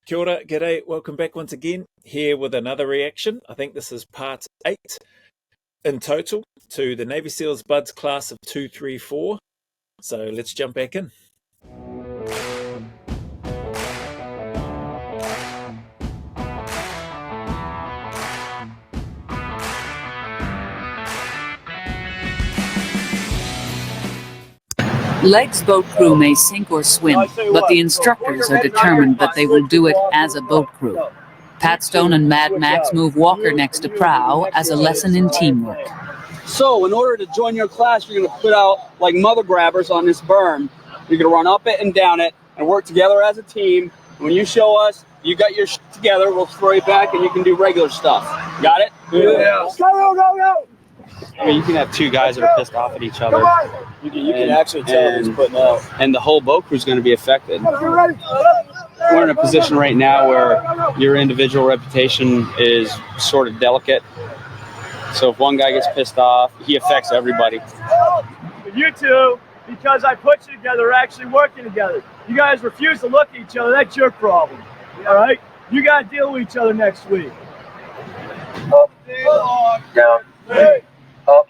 Kia ora, g'day, welcome back once again, here with another reaction. I think this is part 8 in total to the Navy SEALs Buds class of 234. So let's jump back in. Leg's boat crew may sink or swim, but the instructors are determined that they will do it as a boat crew. Pat Stone and Mad Max move Walker next to Prow as a lesson in teamwork. So, in order to join your class, you're going to put out like mother grabbers on this berm. You're going to run up it and down it and work together as a team. When you show us you got your shit together, we'll throw you back and you can do regular stuff. Got it? Yeah. Go! I mean, you can have two guys that are pissed off at each other. You can actually tell who's putting out. And the whole boat crew's going to be affected. We're in a position right now where your individual reputation is sort of delicate. So if one guy gets pissed off, he affects everybody. You two, because I put you together, are actually working together. You guys refuse to look at each other, that's your problem. All right? You got to deal with each other next week. Up, down, up,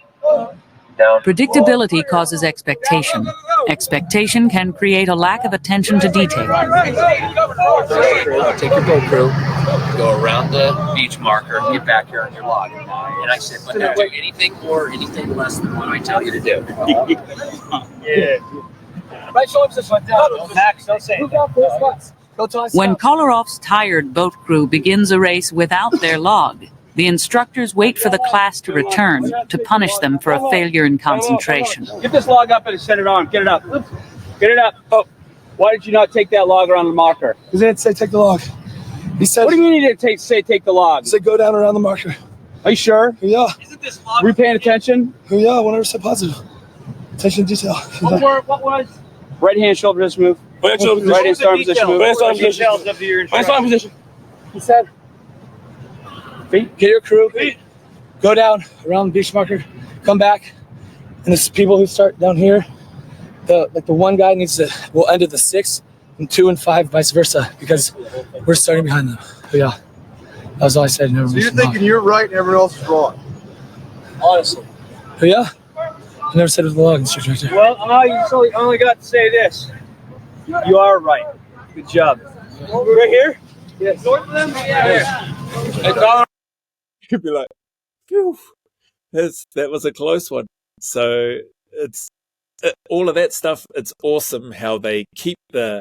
down. Predictability causes expectation. Expectation can create a lack of attention to detail. Take your boat crew, go around the beach marker, get back here on your log. And I said, but don't do anything more or anything less than what I tell you to do. Yeah. Right shoulder position. Max, don't say anything. When Kolarov's tired boat crew begins a race without their log, the instructors wait for the class to return to punish them for a failure in concentration. Get this log up and set it on. Get it up. Get it up. Oh, why did you not take that log around the marker? Because they didn't say take the log. He said. What do you mean he didn't say take the log? He said go down around the marker. Are you sure? Yeah. Isn't this log? Were you paying attention? Yeah, whenever said positive. Attention to detail. What was? Right hand shoulder position move. Right shoulder position. Right hand arm position move. Right arm position. Right arm position. He said. Feet. Get your crew. Feet. Go down around the beach marker. Come back. And there's people who start down here. The one guy needs to. We'll end at the 6 and 2 and 5, vice versa, because we're starting behind them. But yeah, that was all I said. So you're thinking you're right and everyone else is wrong? Honestly. But yeah, I never said it was the log instructor right there. Well, you only got to say this. You are right. Good job. Right here? Yes. Yeah. You'd be like, phew, that was a close one. So it's all of that stuff. It's awesome how they keep the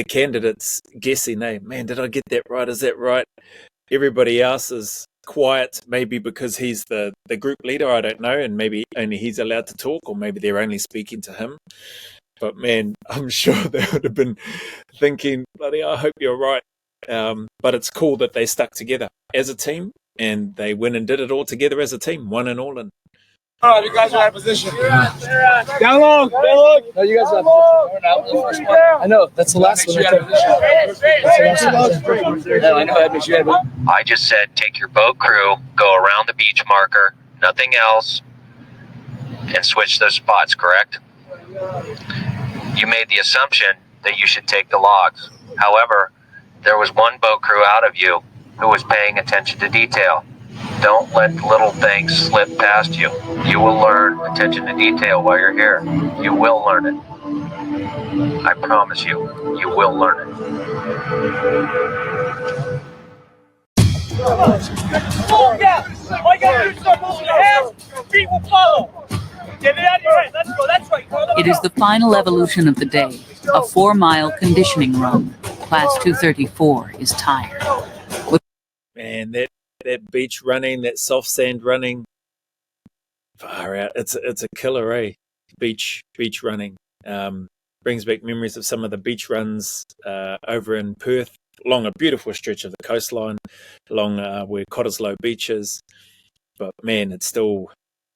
candidates guessing. Man, did I get that right? Is that right? Everybody else is quiet, maybe because he's the group leader. I don't know, and maybe only he's allowed to talk, or maybe they're only speaking to him. But man, I'm sure they would have been thinking, bloody, I hope you're right. But it's cool that they stuck together as a team and they went and did it all together as a team, one and all. And all right, you guys are out of position. Down low. No, you guys are out of position. I know, that's the last one right there. I know. I just said, take your boat crew, go around the beach marker, nothing else, and switch those spots, correct? You made the assumption that you should take the logs. However, there was one boat crew out of you who was paying attention to detail. Don't let little things slip past you. You will learn attention to detail while you're here. You will learn it. I promise you, you will learn it. Oh, yeah. All you got to do is start moving your hands, your feet will follow. Get it out of your head. Let's go. That's right. It is the final evolution of the day, a 4-mile conditioning run. Class 234 is tired. man, that beach running, that soft sand running, far out. It's a killer, eh? Beach running. Brings back memories of some of the beach runs over in Perth, along a beautiful stretch of the coastline, along where Cottesloe Beach is. But man, it's still,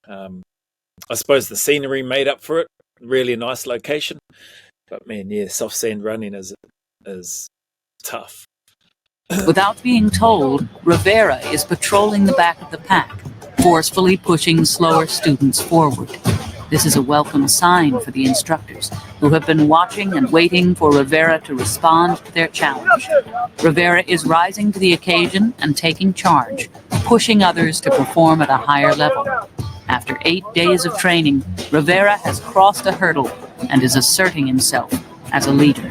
I suppose the scenery made up for it. Really nice location. But man, yeah, soft sand running is tough. Without being told, Rivera is patrolling the back of the pack, forcefully pushing slower students forward. This is a welcome sign for the instructors, who have been watching and waiting for Rivera to respond to their challenge. Rivera is rising to the occasion and taking charge, pushing others to perform at a higher level. After 8 days of training, Rivera has crossed a hurdle and is asserting himself as a leader.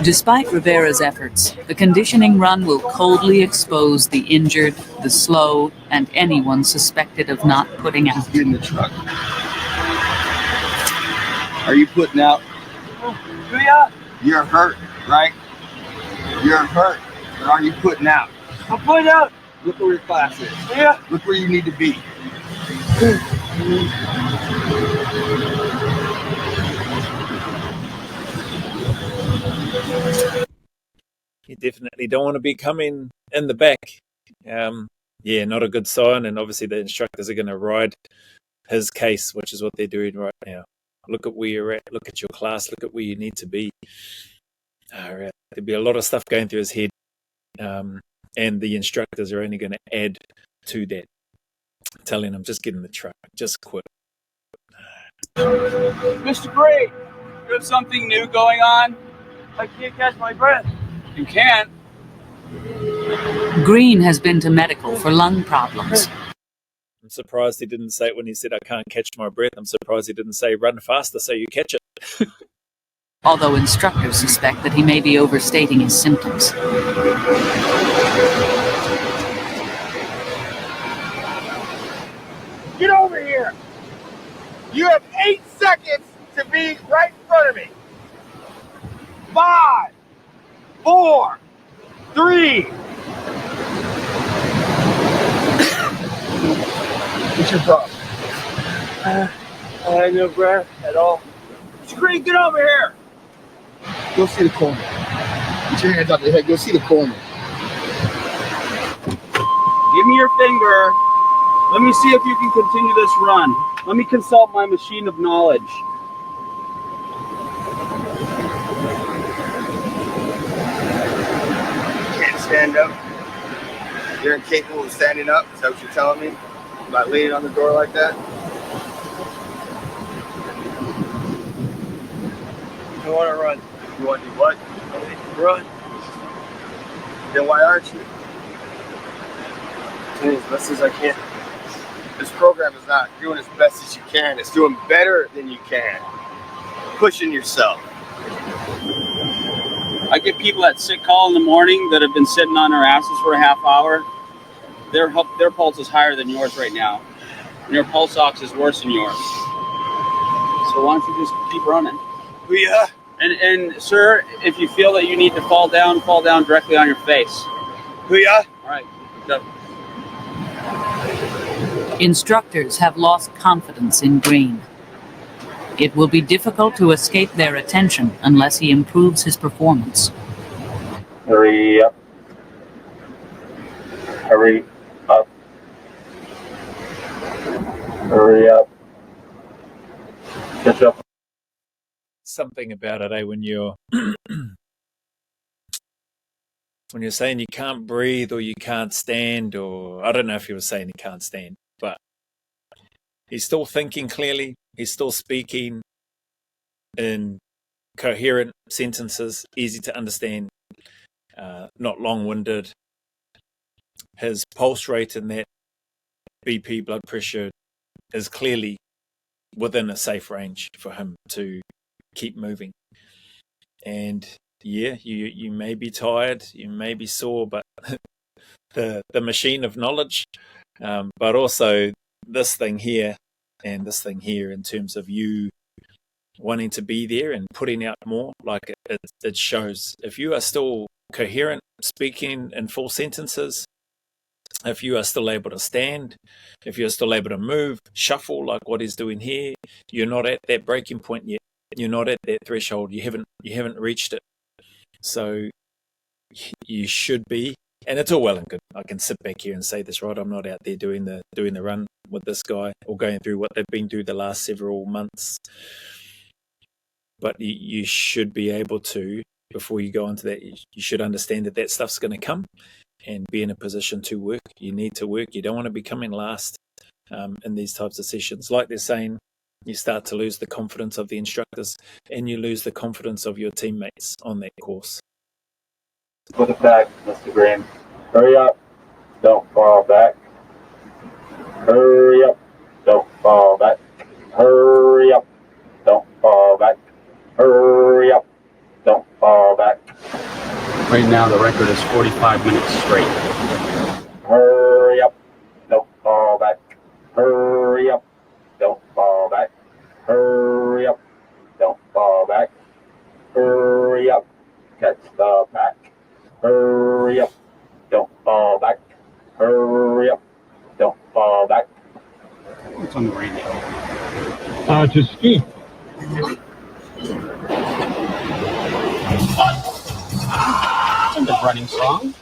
Despite Rivera's efforts, the conditioning run will coldly expose the injured, the slow, and anyone suspected of not putting out. Get in the truck. Are you putting out? Yeah, You're hurt, right? You're hurt. But are you putting out? I'm putting out. Look where your class is. Yeah. Look where you need to be. You definitely don't want to be coming in the back. Yeah, not a good sign. And obviously the instructors are going to ride his case, which is what they're doing right now. Look at where you're at. Look at your class. Look at where you need to be. All right. There'll be a lot of stuff going through his head. And the instructors are only going to add to that. Telling him, just get in the truck. Just quit. Mr. Gray, you have something new going on? I can't catch my breath. You can't. Green has been to medical for lung problems. I'm surprised he didn't say it when he said, I can't catch my breath. I'm surprised he didn't say, run faster so you catch it. Although instructors suspect that he may be overstating his symptoms. Get over here. You have 8 seconds to be right in front of me. 5, 4, 3. What's your problem? I had no breath at all. Screen, get over here. Go see the corner. Get your hands out your head. Go see the corner. Give me your finger. Let me see if you can continue this run. Let me consult my machine of knowledge. You can't stand up. You're incapable of standing up. Is that what you're telling me? About leaning on the door like that? I want to run. You want to do what? Run. Then why aren't you? As best as I can. This program is not doing as best as you can. It's doing better than you can. Pushing yourself. I get people at sick call in the morning that have been sitting on their asses for a half hour. Their pulse is higher than yours right now. And your pulse ox is worse than yours. So why don't you just keep running? Yeah. And sir, if you feel that you need to fall down directly on your face. Yeah. All right. Go. Instructors have lost confidence in Green. It will be difficult to escape their attention unless he improves his performance. Hurry up. Hurry up. Hurry up. Catch up. Something about it, when you're when you're saying you can't breathe or you can't stand, or I don't know if he was saying he can't stand, but he's still thinking clearly. He's still speaking in coherent sentences, easy to understand, not long-winded. His pulse rate and that BP blood pressure is clearly within a safe range for him to keep moving. And yeah, you may be tired, you may be sore, but the machine of knowledge, but also this thing here and this thing here in terms of you wanting to be there and putting out more, like it shows. If you are still coherent, speaking in full sentences, if you are still able to stand, if you're still able to move, shuffle like what he's doing here, you're not at that breaking point yet. You're not at that threshold. You haven't reached it. So you should be, and it's all well and good. I can sit back here and say this, right? I'm not out there doing the run with this guy or going through what they've been through the last several months. But you should be able to, before you go into that, you should understand that stuff's going to come and be in a position to work. You need to work. You don't want to be coming last. in these types of sessions. Like they're saying, you start to lose the confidence of the instructors and you lose the confidence of your teammates on that course. Put it back, Mr. Green. Hurry up. Don't fall back. Hurry up. Don't fall back. Hurry up. Don't fall back. Hurry up. Don't fall back. Right now, the record is 45 minutes straight. Hurry up. Don't fall back. Hurry up. Don't fall back. Hurry up. Don't fall back. Hurry up. Catch the pack. Hurry up. Don't fall back. Hurry up. Don't fall back. What's on the radio? To ski. It's a running song.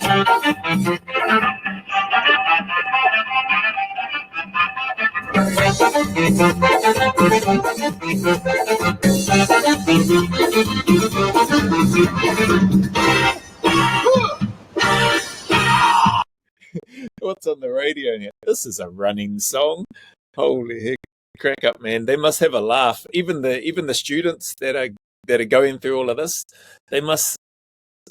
What's on the radio now? This is a running song. Holy heck, crack up, man. They must have a laugh. Even the students that are going through all of this, they must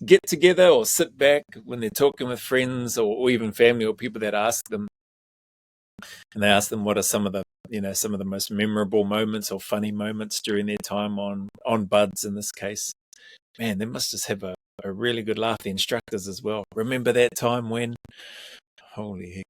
get together or sit back when they're talking with friends or even family or people that ask them, and they ask them what are some of the most memorable moments or funny moments during their time on buds in this case. Man, they must just have a really good laugh, the instructors as well. Remember that time when? Holy heck.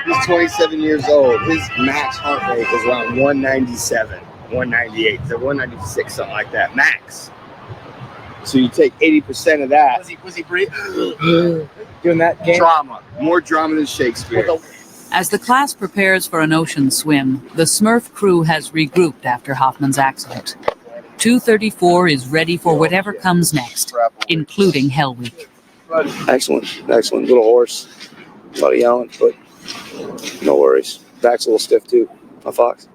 He's 27 years old. His max heart rate is around 197, 198, so 196, something like that, max. So you take 80% of that. Was he breathing? Doing that game? Drama. More drama than Shakespeare. As the class prepares for an ocean swim, the Smurf crew has regrouped after Hoffman's accident. 234 is ready for whatever comes next, including Hell Week. Excellent. Little hoarse. A lot of yelling, but no worries. Back's a little stiff too. My fox.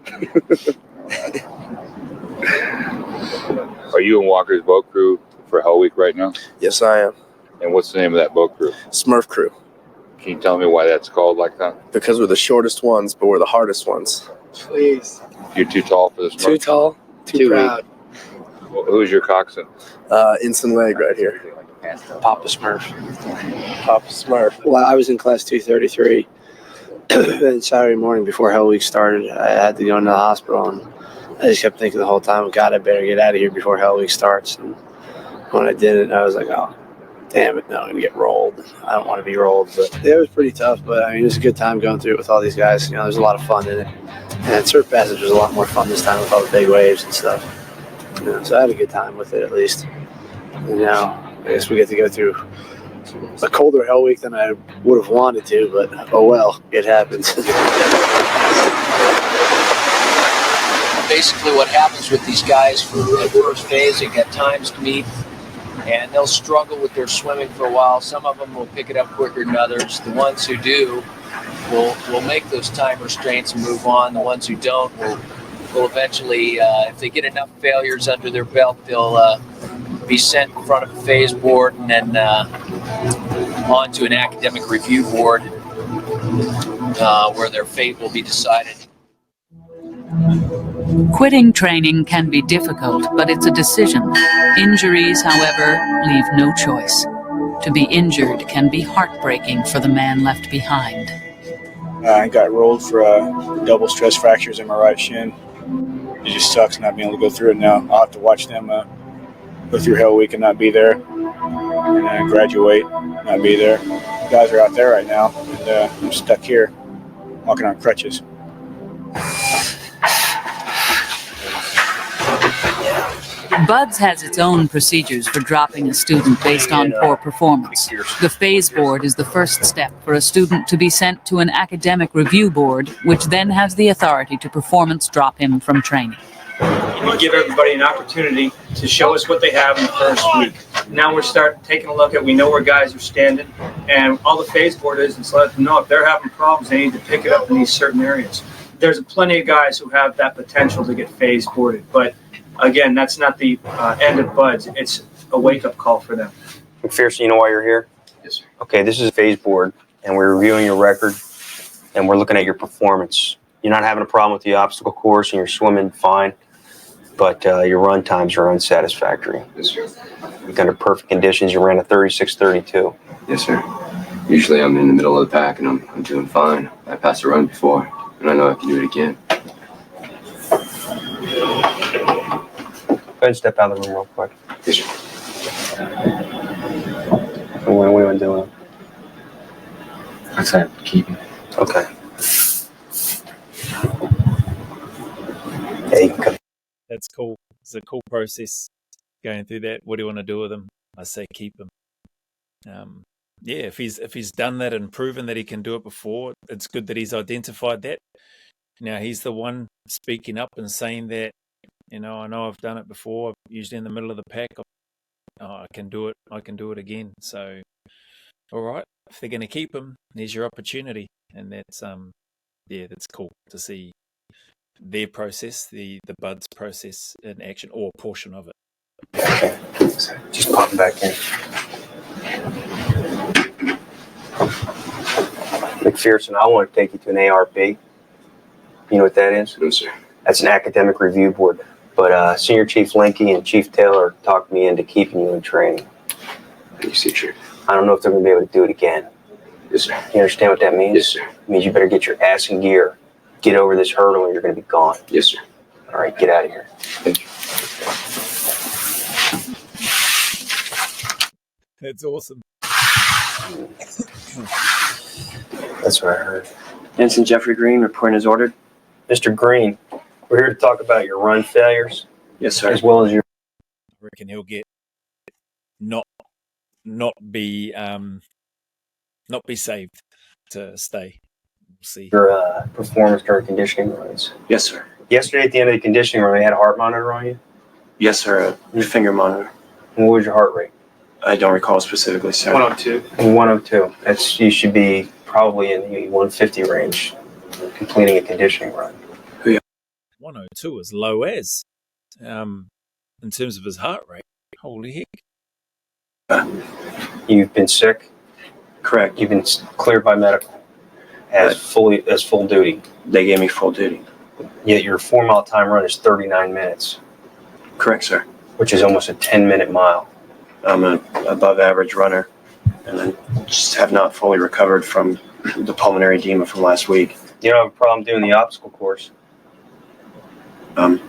Are you in Walker's boat crew for Hell Week right now? Yes, I am. And what's the name of that boat crew? Smurf crew. Can you tell me why that's called like that? Because we're the shortest ones, but we're the hardest ones. Please. You're too tall for this. Too tall, too proud. Well, who's your coxswain? Instant leg right here. Papa Smurf. Papa Smurf. Well, I was in class 233. And Saturday morning before Hell Week started, I had to go into the hospital, and I just kept thinking the whole time, God, I better get out of here before Hell Week starts. And when I did it, I was like, oh, damn it, no, I'm going to get rolled. I don't want to be rolled. But it was pretty tough, but I mean, it was a good time going through it with all these guys. You know, there's a lot of fun in it. And Surf Passage was a lot more fun this time with all the big waves and stuff. You know, so I had a good time with it at least. And now, I guess we get to go through a colder Hell Week than I would have wanted to, but oh well, it happens. Basically what happens with these guys for the first phase, they get times to meet, and they'll struggle with their swimming for a while. Some of them will pick it up quicker than others. The ones who do will make those time restraints and move on. The ones who don't will eventually, if they get enough failures under their belt, they'll be sent in front of a phase board and then onto an academic review board where their fate will be decided. Quitting training can be difficult, but it's a decision. Injuries, however, leave no choice. To be injured can be heartbreaking for the man left behind. I got rolled for double stress fractures in my right shin. It just sucks not being able to go through it now. I'll have to watch them go through Hell Week and not be there, and graduate, not be there. The guys are out there right now, and I'm stuck here, walking on crutches. BUDS has its own procedures for dropping a student based on poor performance. The phase board is the first step for a student to be sent to an academic review board, which then has the authority to performance drop him from training. We give everybody an opportunity to show us what they have in the first week. Now we're starting taking a look at, we know where guys are standing. And all the phase board is let them know if they're having problems, they need to pick it up in these certain areas. There's plenty of guys who have that potential to get phase boarded, but again, that's not the end of buds. It's a wake-up call for them. McPherson, you know why you're here? Yes, sir. Okay, this is a phase board, and we're reviewing your record, and we're looking at your performance. You're not having a problem with the obstacle course, and you're swimming fine, but your run times are unsatisfactory. Yes, sir. Under perfect conditions, you ran a 36:32. Yes, sir. Usually I'm in the middle of the pack, and I'm doing fine. I passed a run before, and I know I can do it again. Go ahead and step out of the room real quick. Yes, sir. What are we doing? I said keep him. Okay. Yeah, you can come. That's cool. It's a cool process going through that. What do you want to do with him? I say keep him. Yeah, if he's done that and proven that he can do it before, it's good that he's identified that. Now he's the one speaking up and saying that, I know I've done it before. Usually in the middle of the pack, I can do it. I can do it again. So, all right, if they're going to keep him, there's your opportunity, and that's that's cool to see their process, the buds process in action, or a portion of it. Okay. Just pop him back in. McPherson, I want to take you to an ARB. You know what that is? No, sir. That's an academic review board. But Senior Chief Linky and Chief Taylor talked me into keeping you in training. You see, sir. I don't know if they're going to be able to do it again. Yes, sir. You understand what that means? Yes, sir. It means you better get your ass in gear, get over this hurdle, and you're going to be gone. Yes, sir. All right, get out of here. Thank you. That's awesome. That's what I heard. Ensign Jeffrey Green, reporting as ordered. Mr. Green, we're here to talk about your run failures. Yes, sir. As well as your... I reckon he'll get not be saved to stay. We'll see. Your performance during conditioning runs. Yes, sir. Yesterday at the end of the conditioning run, they had a heart monitor on you? Yes, sir. A finger monitor. And what was your heart rate? I don't recall specifically, sir. 102. 102. You should be probably in the 150 range, completing a conditioning run. 102 is low as, in terms of his heart rate. Holy heck. You've been sick? Correct. You've been cleared by medical as full duty. They gave me full duty. Yet your 4 mile time run is 39 minutes. Correct, sir. Which is almost a 10-minute mile. I'm an above average runner, and I just have not fully recovered from the pulmonary edema from last week. You don't have a problem doing the obstacle course? Do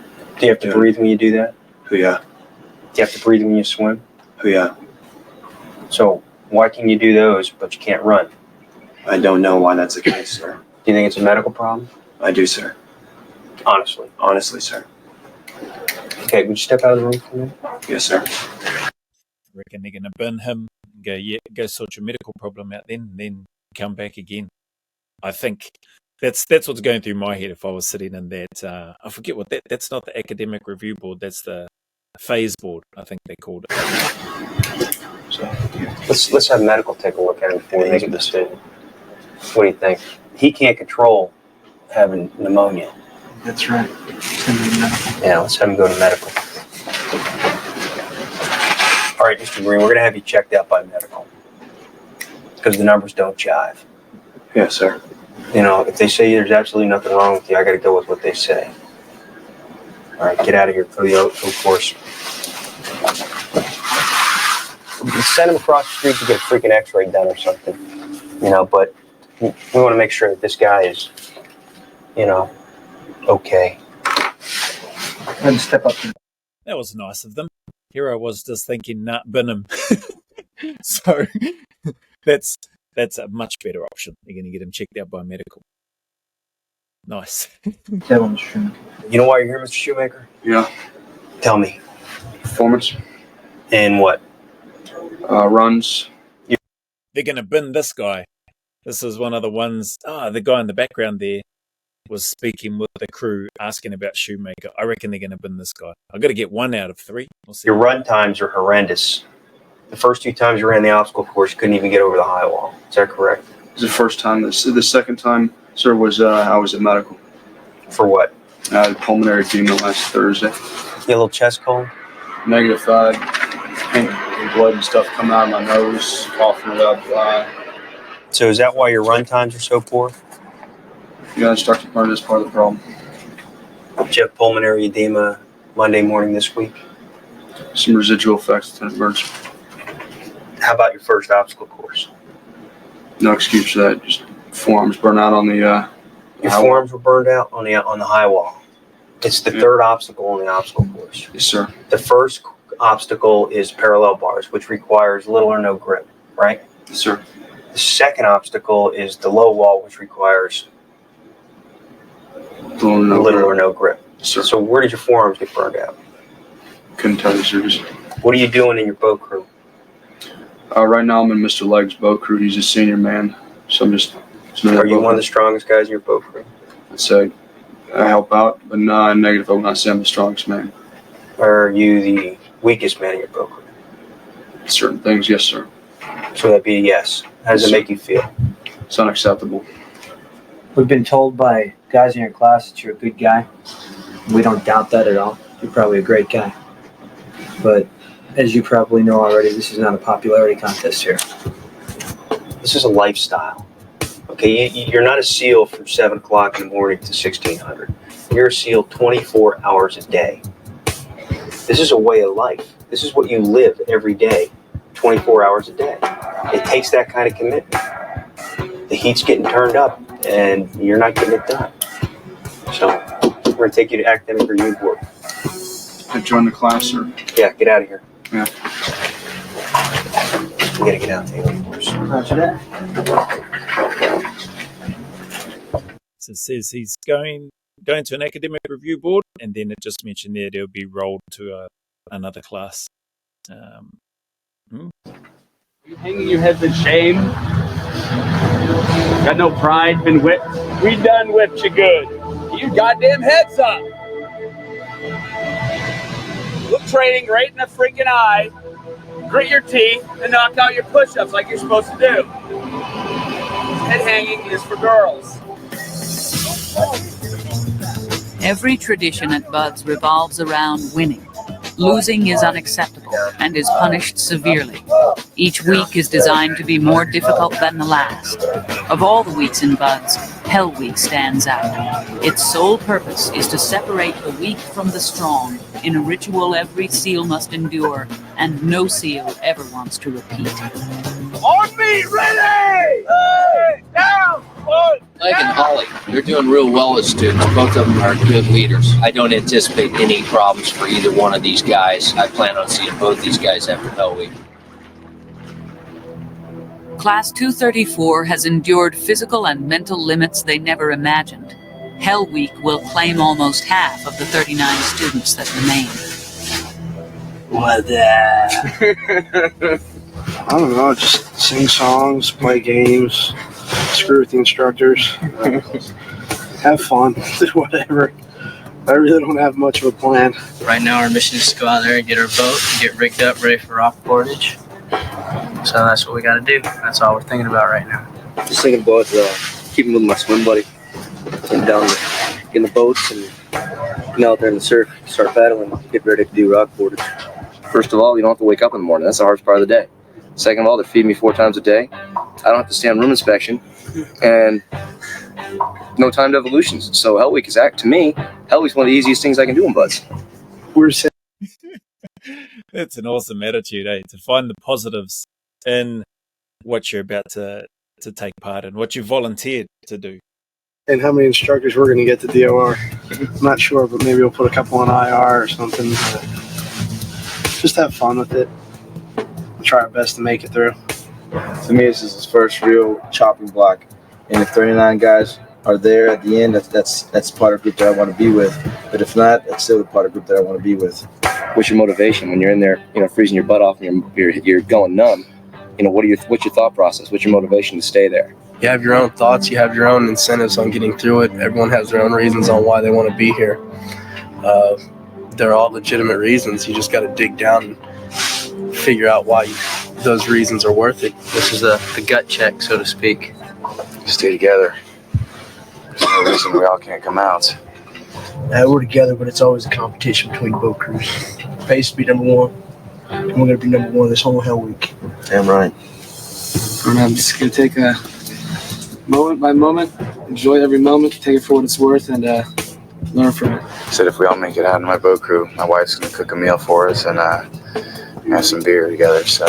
you have to breathe when you do that? Yeah. Do you have to breathe when you swim? Yeah. So why can you do those, but you can't run? I don't know why that's the case, sir. Do you think it's a medical problem? I do, sir. Honestly? Honestly, sir. Okay, would you step out of the room for a minute? Yes, sir. Reckon they're going to bin him, go sort your medical problem out then come back again. I think that's what's going through my head if I was sitting in that. I forget what that's not the academic review board, that's the phase board, I think they called it. So let's have medical take a look at him before we make a decision. What do you think? He can't control having pneumonia. That's right. Yeah, let's have him go to medical. All right, Mr. Green, we're going to have you checked out by medical because the numbers don't jive. Yes, sir. If they say there's absolutely nothing wrong with you, I got to go with what they say. All right, get out of here. Go to the course. Send him across the street to get a freaking x-ray done or something. But we want to make sure that this guy is, okay. And step up. That was nice of them. Here I was just thinking, nah, bin him. So that's a much better option. You're going to get him checked out by medical. Nice. Tell him, Shoemaker. You know why you're here, Mr. Shoemaker? Yeah. Tell me. Performance. And what? Runs. They're going to bin this guy. This is one of the ones. The guy in the background there was speaking with the crew, asking about Shoemaker. I reckon they're going to bin this guy. I've got to get 1 out of 3. We'll see. Your run times are horrendous. The first 2 times you ran the obstacle course, you couldn't even get over the high wall. Is that correct? It was the first time. The second time, sir, was I was at medical. For what? I had pulmonary edema last Thursday. You had a little chest cold? Negative. Pink blood and stuff coming out of my nose, coughing it up. So is that why your run times are so poor? Yeah, Dr. Burn is part of the problem. Did you have pulmonary edema Monday morning this week? Some residual effects that burns. How about your first obstacle course? No excuse for that. Just forearms burn out on the. Your forearms were burned out on the high wall. It's the third obstacle on the obstacle course. Yes, sir. The first obstacle is parallel bars, which requires little or no grip, right? Yes, sir. The second obstacle is the low wall, which requires little or no grip. Yes, sir. So where did your forearms get burned out? Couldn't tell you, sir. What are you doing in your boat crew? Right now, I'm in Mr. Legg's boat crew. He's a senior man, so I'm just. Are you one of the strongest guys in your boat crew? I'd say I help out, but no, negative. I would not say I'm the strongest man. Are you the weakest man in your boat crew? Certain things, yes, sir. So that'd be a yes. How does it make you feel? It's unacceptable. We've been told by guys in your class that you're a good guy. We don't doubt that at all. You're probably a great guy. But as you probably know already, this is not a popularity contest here. This is a lifestyle. Okay, you're not a SEAL from 7 o'clock in the morning to 1600. You're a SEAL 24 hours a day. This is a way of life. This is what you live every day, 24 hours a day. It takes that kind of commitment. The heat's getting turned up, and you're not getting it done. So we're going to take you to academic review board. I joined the class, sir. Yeah, get out of here. Yeah. We got to get out and take a course. Roger that. So it says he's going to an academic review board, and then it just mentioned there they'll be rolled to another class. Are you hanging your head in shame? Got no pride, been whipped? We done whipped you good. Keep your goddamn heads up. Look training right in the freaking eye, grit your teeth, and knock out your push-ups like you're supposed to do. Head hanging is for girls. Every tradition at Buds revolves around winning. Losing is unacceptable and is punished severely. Each week is designed to be more difficult than the last. Of all the weeks in Buds, Hell Week stands out. Its sole purpose is to separate the weak from the strong in a ritual every SEAL must endure and no SEAL ever wants to repeat. On me, ready! Hey, down, one. Mike and Holly, they're doing real well as students. Both of them are good leaders. I don't anticipate any problems for either one of these guys. I plan on seeing both these guys after Hell Week. Class 234 has endured physical and mental limits they never imagined. Hell Week will claim almost half of the 39 students that remain. What the? I don't know, just sing songs, play games, screw with the instructors, have fun, do whatever. I really don't have much of a plan. Right now our mission is to go out there and get our boat and get rigged up, ready for rock portage. So that's what we got to do. That's all we're thinking about right now. Just thinking about keeping with my swim buddy. Getting down in the boats and getting out there in the surf, start paddling, get ready to do rock portage. First of all, you don't have to wake up in the morning. That's the hardest part of the day. Second of all, they feed me 4 times a day. I don't have to stay on room inspection. And no timed evolutions. So Hell Week is, to me, Hell Week's one of the easiest things I can do in Buds. It's an awesome attitude, to find the positives in what you're about to take part in, what you volunteered to do. And how many instructors we're going to get to DOR. I'm not sure, but maybe we'll put a couple on IR or something. Just have fun with it. Try our best to make it through. To me, this is his first real chopping block. And if 39 guys are there at the end, that's part of the group that I want to be with. But if not, that's still the part of the group that I want to be with. What's your motivation when you're in there, freezing your butt off and you're going numb? What's your thought process? What's your motivation to stay there? You have your own thoughts. You have your own incentives on getting through it. Everyone has their own reasons on why they want to be here. They're all legitimate reasons. You just got to dig down and figure out why those reasons are worth it. This is the gut check, so to speak. Stay together. There's no reason we all can't come out. We're together, but it's always a competition between boat crews. Pays to be number one, and we're going to be number one this whole hell week. Damn right. And I'm just going to take a moment by moment, enjoy every moment, take it for what it's worth, and learn from it. Said if we all make it out in my boat crew, my wife's gonna cook a meal for us and have some beer together. So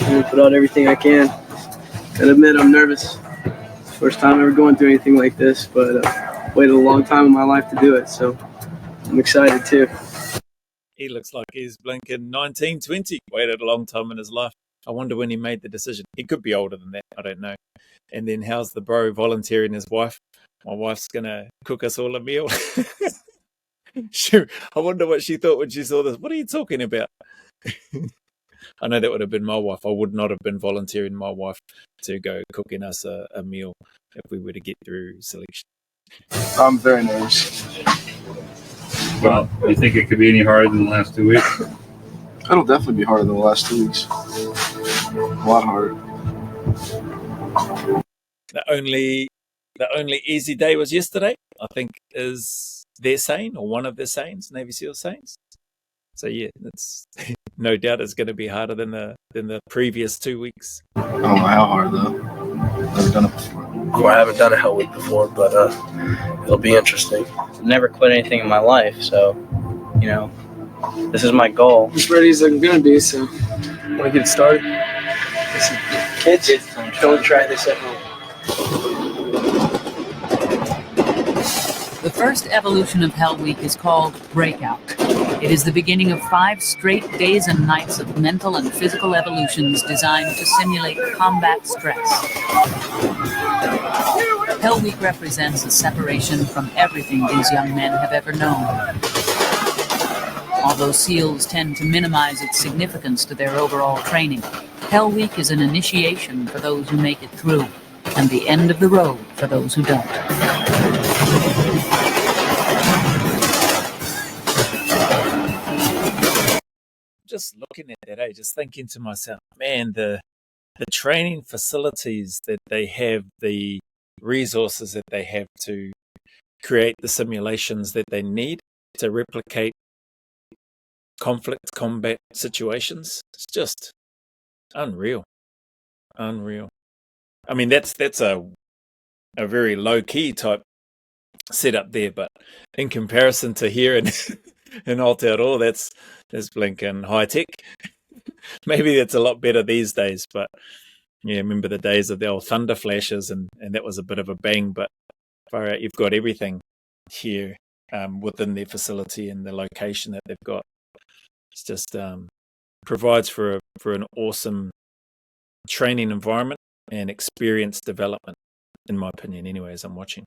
I'm going to put out everything I can. Gotta admit, I'm nervous. First time ever going through anything like this, but waited a long time in my life to do it, so I'm excited too. He looks like he's blinking 19, 20. Waited a long time in his life. I wonder when he made the decision. He could be older than that. I don't know. And then how's the bro volunteering his wife? My wife's going to cook us all a meal. Sure. I wonder what she thought when she saw this. What are you talking about? I know that would have been my wife. I would not have been volunteering my wife to go cooking us a meal if we were to get through selection. I'm very nervous. Well, do you think it could be any harder than the last 2 weeks? It'll definitely be harder than the last 2 weeks. A lot harder. The only easy day was yesterday, I think, is their saying, or one of their sayings, Navy SEAL sayings. So yeah, it's no doubt it's going to be harder than the previous 2 weeks. I don't know how hard though. Never done it before. Well, I haven't done a hell week before, but it'll be interesting. I've never quit anything in my life, so this is my goal. As ready as I'm going to be, so want to get started? Kids, don't try this at home. The first evolution of Hell Week is called Breakout. It is the beginning of 5 straight days and nights of mental and physical evolutions designed to simulate combat stress. Hell Week represents a separation from everything these young men have ever known. Although SEALs tend to minimize its significance to their overall training, Hell Week is an initiation for those who make it through, and the end of the road for those who don't. Just looking at that, just thinking to myself, man, the training facilities that they have, the resources that they have to create the simulations that they need to replicate combat situations, it's just unreal. I mean, that's a very low key type setup there, but in comparison to here in Aotearoa, that's blinking high tech. Maybe that's a lot better these days, but yeah, remember the days of the old thunder flashes, and that was a bit of a bang. But far out, you've got everything here within their facility and the location that they've got. It's just provides for an awesome training environment and experience development, in my opinion, anyway, as I'm watching.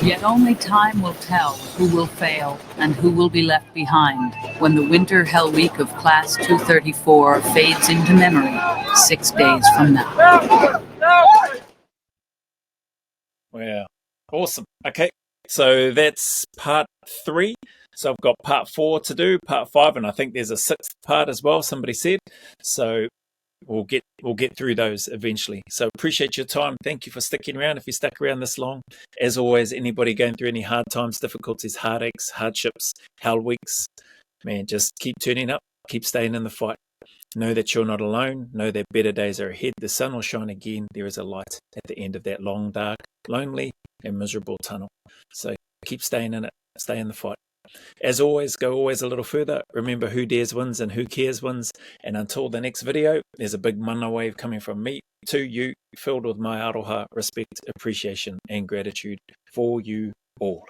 Yet only time will tell who will fail and who will be left behind when the winter Hell Week of Class 234 fades into memory 6 days from now. Wow. Awesome. Okay. So that's part 3. So I've got part 4 to do, part 5, and I think there's a 6th part as well, somebody said. So we'll get through those eventually. So appreciate your time. Thank you for sticking around if you stuck around this long. As always, anybody going through any hard times, difficulties, heartaches, hardships, hell weeks, man, just keep turning up, keep staying in the fight. Know that you're not alone. Know that better days are ahead. The sun will shine again. There is a light at the end of that long, dark, lonely, and miserable tunnel. So keep staying in it. Stay in the fight. As always, go always a little further. Remember, who dares wins and who cares wins. And until the next video, there's a big mana wave coming from me to you, filled with my aroha, respect, appreciation, and gratitude for you all.